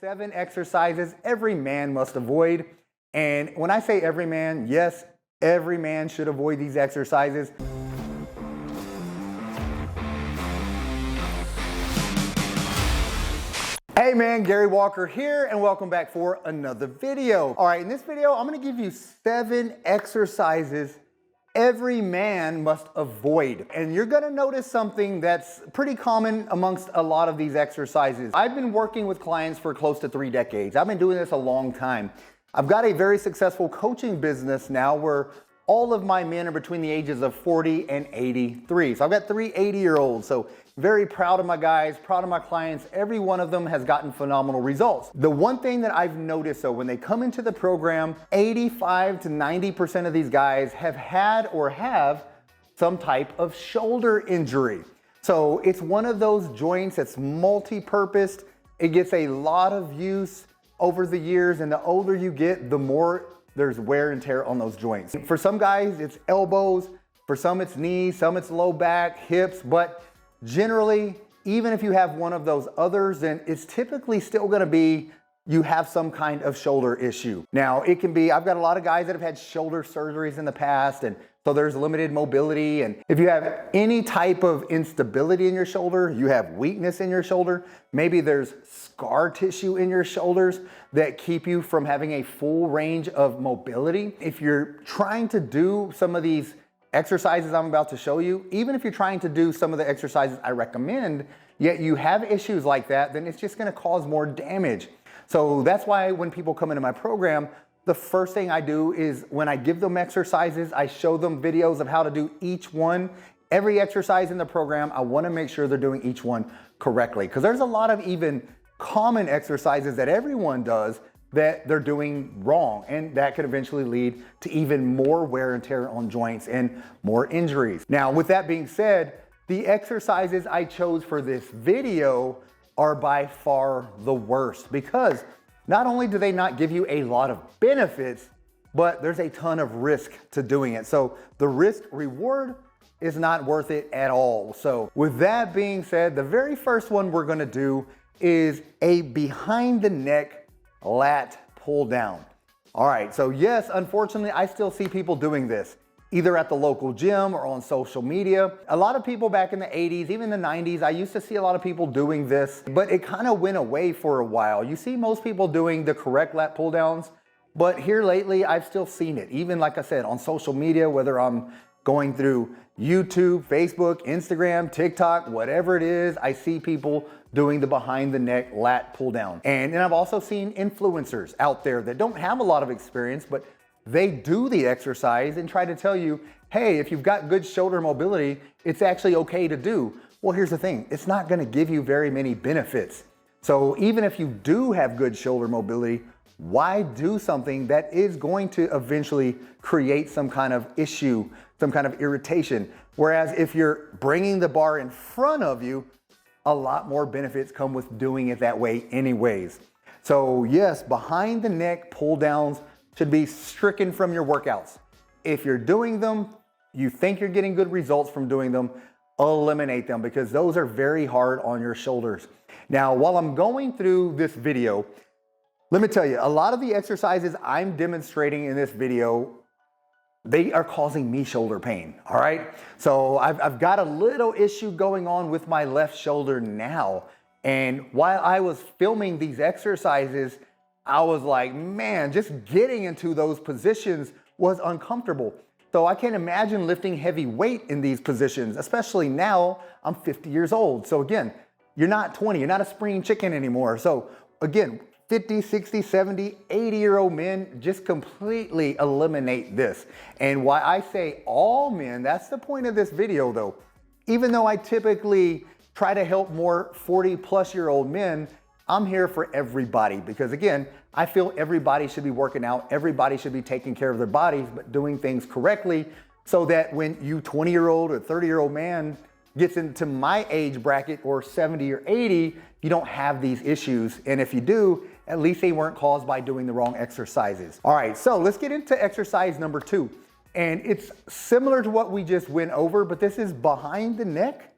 7 exercises every man must avoid. And when I say every man, yes, every man should avoid these exercises. Hey man, Gary Walker here, and welcome back for another video. All right, in this video, I'm gonna give you 7 exercises every man must avoid. And you're gonna notice something that's pretty common amongst a lot of these exercises. I've been working with clients for close to 3 decades. I've been doing this a long time. I've got a very successful coaching business now where all of my men are between the ages of 40 and 83. So I've got 3 80-year-olds. So very proud of my guys, proud of my clients. Every one of them has gotten phenomenal results. The one thing that I've noticed though, when they come into the program, 85 to 90% of these guys have had or have some type of shoulder injury. So it's one of those joints that's multi-purposed. It gets a lot of use over the years, and the older you get, the more there's wear and tear on those joints. For some guys, it's elbows. For some, it's knees. Some, it's low back, hips. But generally, even if you have one of those others, then it's typically still gonna be you have some kind of shoulder issue. Now, it can be, I've got a lot of guys that have had shoulder surgeries in the past, and so there's limited mobility. And if you have any type of instability in your shoulder, you have weakness in your shoulder, maybe there's scar tissue in your shoulders that keep you from having a full range of mobility. If you're trying to do some of these exercises I'm about to show you, even if you're trying to do some of the exercises I recommend, yet you have issues like that, then it's just gonna cause more damage. So that's why when people come into my program, the first thing I do is when I give them exercises, I show them videos of how to do each one. Every exercise in the program, I wanna make sure they're doing each one correctly, because there's a lot of even common exercises that everyone does that they're doing wrong, and that could eventually lead to even more wear and tear on joints and more injuries. Now, with that being said, the exercises I chose for this video are by far the worst, because not only do they not give you a lot of benefits, but there's a ton of risk to doing it. So the risk reward is not worth it at all. So with that being said, the very first one we're gonna do is a behind the neck lat pull down. All right, so yes, unfortunately, I still see people doing this, either at the local gym or on social media. A lot of people back in the 80s, even the 90s, I used to see a lot of people doing this, but it kind of went away for a while. You see most people doing the correct lat pull downs, but here lately, I've still seen it. Even like I said, on social media, whether I'm going through YouTube, Facebook, Instagram, TikTok, whatever it is, I see people doing the behind the neck lat pull down. And I've also seen influencers out there that don't have a lot of experience, but they do the exercise and try to tell you, hey, if you've got good shoulder mobility, it's actually okay to do. Well, here's the thing, it's not gonna give you very many benefits. So even if you do have good shoulder mobility, why do something that is going to eventually create some kind of issue, some kind of irritation? Whereas if you're bringing the bar in front of you, a lot more benefits come with doing it that way anyways. So yes, behind the neck pull downs should be stricken from your workouts. If you're doing them, you think you're getting good results from doing them, eliminate them, because those are very hard on your shoulders. Now, while I'm going through this video, let me tell you, a lot of the exercises I'm demonstrating in this video, they are causing me shoulder pain, all right? So I've got a little issue going on with my left shoulder now. And while I was filming these exercises, I was like, man, just getting into those positions was uncomfortable. So I can't imagine lifting heavy weight in these positions, especially now I'm 50 years old. So again, you're not 20, you're not a spring chicken anymore. So again, 50, 60, 70, 80-year-old men, just completely eliminate this. And why I say all men, that's the point of this video though. Even though I typically try to help more 40-plus-year-old men, I'm here for everybody, because again, I feel everybody should be working out, everybody should be taking care of their bodies, but doing things correctly so that when you 20-year-old or 30-year-old man gets into my age bracket or 70 or 80, you don't have these issues. And if you do, at least they weren't caused by doing the wrong exercises. All right, so let's get into exercise number 2. And it's similar to what we just went over, but this is behind the neck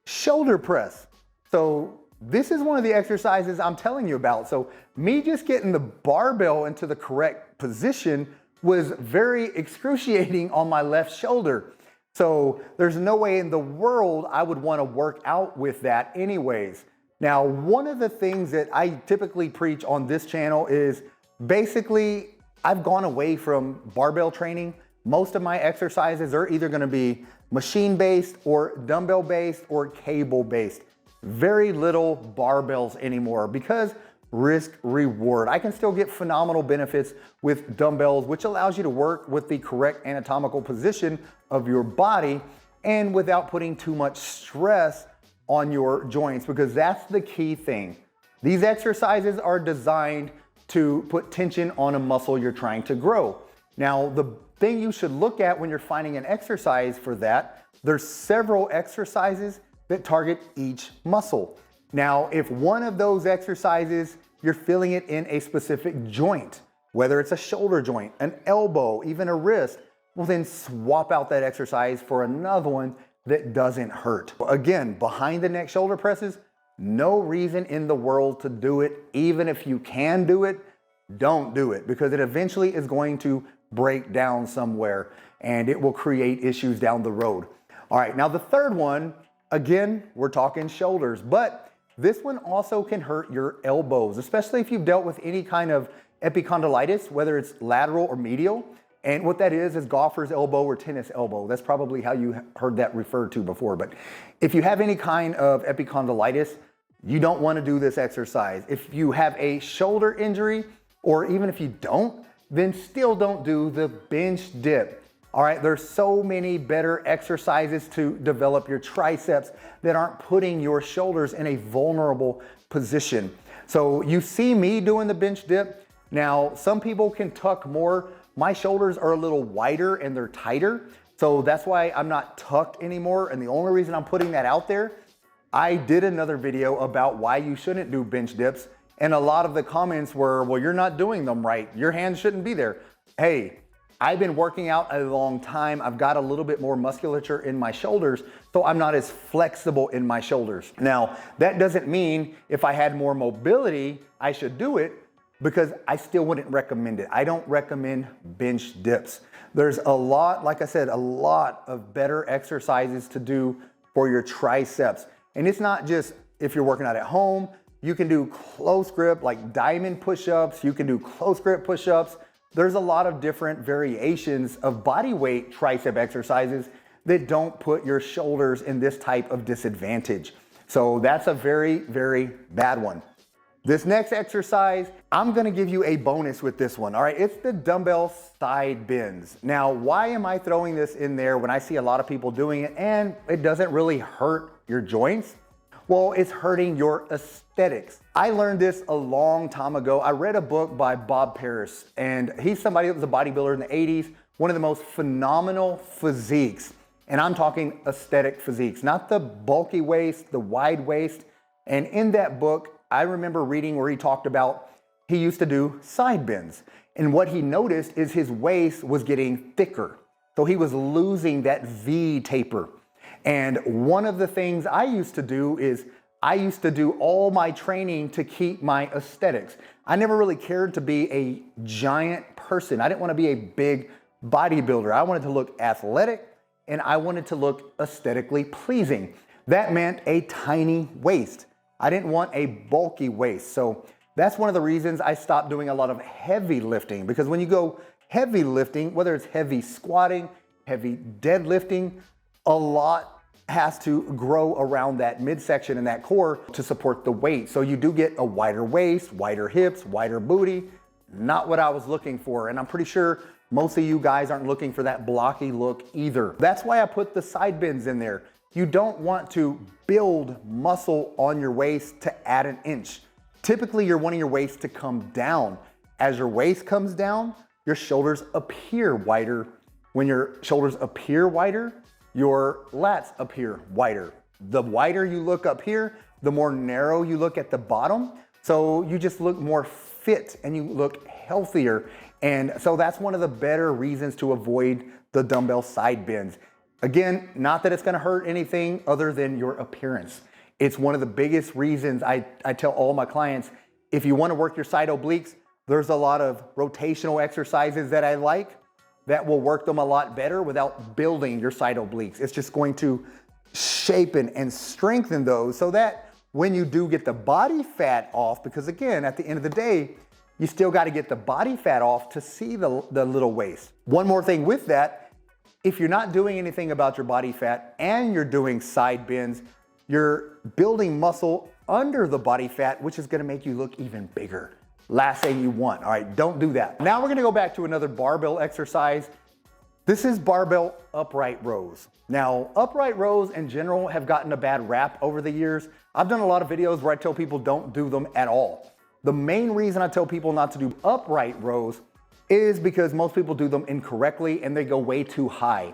shoulder press. So this is one of the exercises I'm telling you about. So me just getting the barbell into the correct position was very excruciating on my left shoulder. So there's no way in the world I would want to work out with that anyways. Now, one of the things that I typically preach on this channel is basically I've gone away from barbell training. Most of my exercises are either going to be machine-based or dumbbell-based or cable-based. Very little barbells anymore because risk reward. I can still get phenomenal benefits with dumbbells, which allows you to work with the correct anatomical position of your body and without putting too much stress on your joints, because that's the key thing. These exercises are designed to put tension on a muscle you're trying to grow. Now, the thing you should look at when you're finding an exercise for that, there's several exercises that target each muscle. Now, if one of those exercises, you're feeling it in a specific joint, whether it's a shoulder joint, an elbow, even a wrist, well then swap out that exercise for another one that doesn't hurt. Again, behind the neck shoulder presses, no reason in the world to do it. Even if you can do it, don't do it, because it eventually is going to break down somewhere and it will create issues down the road. All right, now the third one, again, we're talking shoulders, but this one also can hurt your elbows, especially if you've dealt with any kind of epicondylitis, whether it's lateral or medial. And what that is golfer's elbow or tennis elbow. That's probably how you heard that referred to before. But if you have any kind of epicondylitis, you don't want to do this exercise. If you have a shoulder injury, or even if you don't, then still don't do the bench dip. All right, there's so many better exercises to develop your triceps that aren't putting your shoulders in a vulnerable position. So you see me doing the bench dip. Now, some people can tuck more. My shoulders are a little wider and they're tighter. So that's why I'm not tucked anymore. And the only reason I'm putting that out there, I did another video about why you shouldn't do bench dips. And a lot of the comments were, well, you're not doing them right. Your hands shouldn't be there. Hey, I've been working out a long time. I've got a little bit more musculature in my shoulders, so I'm not as flexible in my shoulders. Now, that doesn't mean if I had more mobility, I should do it, because I still wouldn't recommend it. I don't recommend bench dips. There's a lot, like I said, a lot of better exercises to do for your triceps. And it's not just if you're working out at home. You can do close grip, like diamond push-ups. You can do close grip push-ups. There's a lot of different variations of body weight tricep exercises that don't put your shoulders in this type of disadvantage. So that's a very, very bad one. This next exercise, I'm gonna give you a bonus with this one. All right, it's the dumbbell side bends. Now, why am I throwing this in there when I see a lot of people doing it and it doesn't really hurt your joints? Well, it's hurting your aesthetics. I learned this a long time ago. I read a book by Bob Paris, and he's somebody that was a bodybuilder in the 80s, one of the most phenomenal physiques. And I'm talking aesthetic physiques, not the bulky waist, the wide waist. And in that book, I remember reading where he talked about he used to do side bends. And what he noticed is his waist was getting thicker. So he was losing that V taper. And one of the things I used to do is I used to do all my training to keep my aesthetics. I never really cared to be a giant person. I didn't want to be a big bodybuilder. I wanted to look athletic and I wanted to look aesthetically pleasing. That meant a tiny waist. I didn't want a bulky waist. So that's one of the reasons I stopped doing a lot of heavy lifting, because when you go heavy lifting, whether it's heavy squatting, heavy deadlifting, a lot has to grow around that midsection and that core to support the weight. So you do get a wider waist, wider hips, wider booty. Not what I was looking for. And I'm pretty sure most of you guys aren't looking for that blocky look either. That's why I put the side bends in there. You don't want to build muscle on your waist to add an inch. Typically, you're wanting your waist to come down. As your waist comes down, your shoulders appear wider. When your shoulders appear wider, your lats appear wider. The wider you look up here, the more narrow you look at the bottom. So you just look more fit and you look healthier. And so that's one of the better reasons to avoid the dumbbell side bends. Again, not that it's gonna hurt anything other than your appearance. It's one of the biggest reasons I tell all my clients, if you want to work your side obliques, there's a lot of rotational exercises that I like that will work them a lot better without building your side obliques. It's just going to shape and strengthen those so that when you do get the body fat off, because again, at the end of the day, you still got to get the body fat off to see the little waist. One more thing with that, if you're not doing anything about your body fat and you're doing side bends, you're building muscle under the body fat, which is going to make you look even bigger. Last thing you want. All right, don't do that. Now we're going to go back to another barbell exercise. This is barbell upright rows. Now, upright rows in general have gotten a bad rap over the years. I've done a lot of videos where I tell people don't do them at all. The main reason I tell people not to do upright rows is because most people do them incorrectly and they go way too high.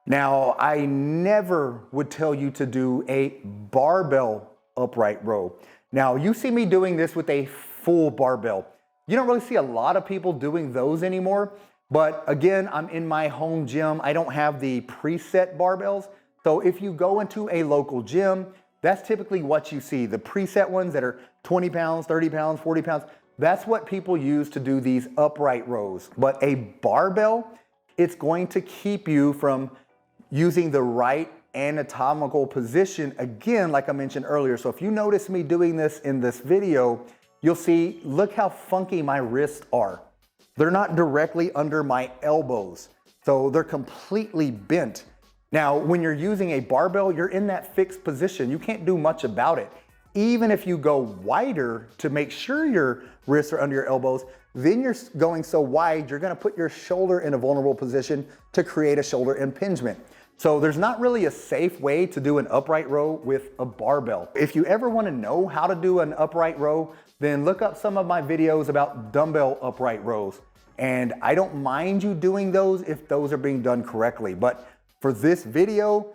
Now, I never would tell you to do a barbell upright row. Now, you see me doing this with a full barbell. You don't really see a lot of people doing those anymore, but again, I'm in my home gym. I don't have the preset barbells. So if you go into a local gym, that's typically what you see. The preset ones that are 20 pounds, 30 pounds, 40 pounds. That's what people use to do these upright rows. But a barbell, it's going to keep you from using the right anatomical position, again, like I mentioned earlier. So if you notice me doing this in this video, you'll see, look how funky my wrists are. They're not directly under my elbows. So they're completely bent. Now, when you're using a barbell, you're in that fixed position. You can't do much about it. Even if you go wider to make sure your wrists are under your elbows, then you're going so wide, you're gonna put your shoulder in a vulnerable position to create a shoulder impingement. So there's not really a safe way to do an upright row with a barbell. If you ever wanna know how to do an upright row, then look up some of my videos about dumbbell upright rows. And I don't mind you doing those if those are being done correctly. But for this video,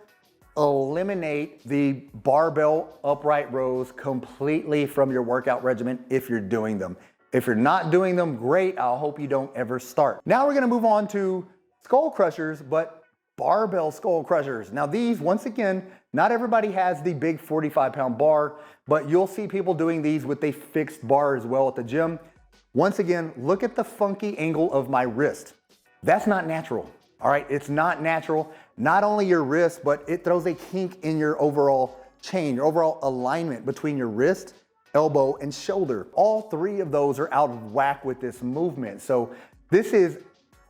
eliminate the barbell upright rows completely from your workout regimen if you're doing them. If you're not doing them, great. I hope you don't ever start. Now we're gonna move on to skull crushers, but barbell skull crushers. Now these, once again, not everybody has the big 45-pound bar, but you'll see people doing these with a fixed bar as well at the gym. Once again, look at the funky angle of my wrist. That's not natural, all right? It's not natural. Not only your wrist, but it throws a kink in your overall chain, your overall alignment between your wrist, elbow, and shoulder. All three of those are out of whack with this movement. So this is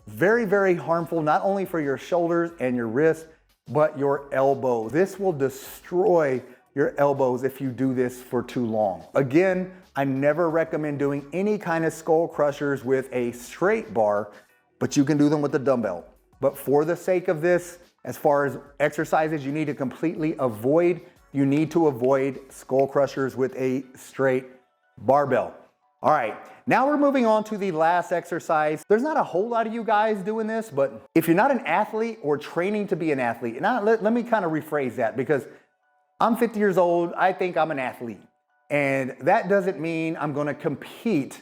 very, very harmful, not only for your shoulders and your wrists, but your elbow. This will destroy your elbows if you do this for too long. Again, I never recommend doing any kind of skull crushers with a straight bar, but you can do them with a dumbbell. But for the sake of this, as far as exercises you need to completely avoid, you need to avoid skull crushers with a straight barbell. All right, now we're moving on to the last exercise. There's not a whole lot of you guys doing this, but if you're not an athlete or training to be an athlete, and let me kind of rephrase that, because I'm 50 years old, I think I'm an athlete. And that doesn't mean I'm gonna compete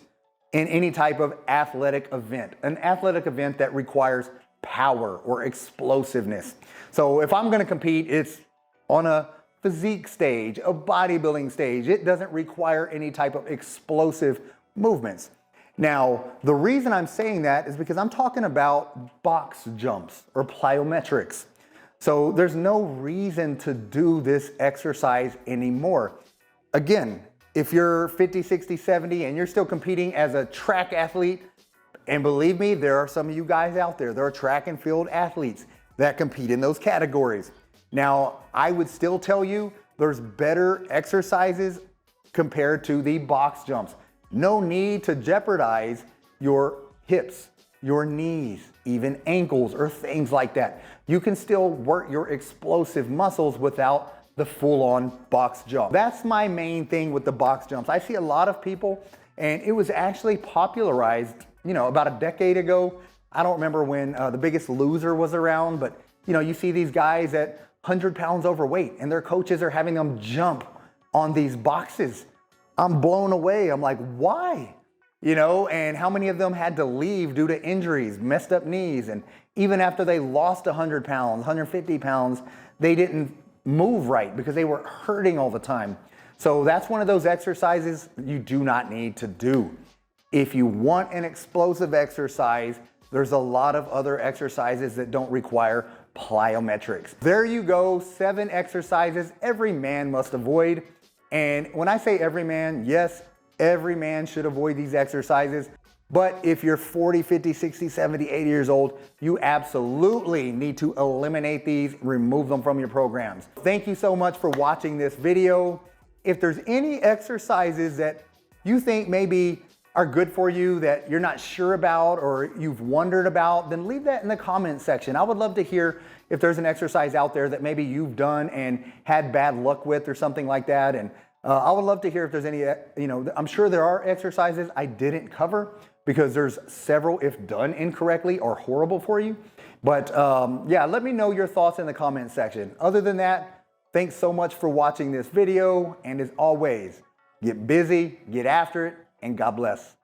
in any type of athletic event, an athletic event that requires power or explosiveness. So if I'm gonna compete, it's on a physique stage, a bodybuilding stage. It doesn't require any type of explosive movements. Now, the reason I'm saying that is because I'm talking about box jumps or plyometrics. So there's no reason to do this exercise anymore. Again, if you're 50, 60, 70, and you're still competing as a track athlete, and believe me, there are some of you guys out there, there are track and field athletes that compete in those categories. Now, I would still tell you there's better exercises compared to the box jumps. No need to jeopardize your hips, your knees, even ankles or things like that. You can still work your explosive muscles without the full-on box jump. That's my main thing with the box jumps. I see a lot of people, and it was actually popularized, about a decade ago. I don't remember when The Biggest Loser was around, but you see these guys at 100 pounds overweight and their coaches are having them jump on these boxes. I'm blown away. I'm like, why? And how many of them had to leave due to injuries, messed up knees, and even after they lost 100 pounds, 150 pounds, they didn't move right because they were hurting all the time. So that's one of those exercises you do not need to do. If you want an explosive exercise, there's a lot of other exercises that don't require plyometrics. There you go, 7 exercises every man must avoid. And when I say every man, yes, every man should avoid these exercises. But if you're 40, 50, 60, 70, 80 years old, you absolutely need to eliminate these, remove them from your programs. Thank you so much for watching this video. If there's any exercises that you think maybe are good for you that you're not sure about or you've wondered about, then leave that in the comment section. I would love to hear if there's an exercise out there that maybe you've done and had bad luck with or something like that. And I would love to hear if there's any, I'm sure there are exercises I didn't cover because there's several, if done incorrectly, are horrible for you. But yeah, let me know your thoughts in the comment section. Other than that, thanks so much for watching this video. And as always, get busy, get after it, and God bless.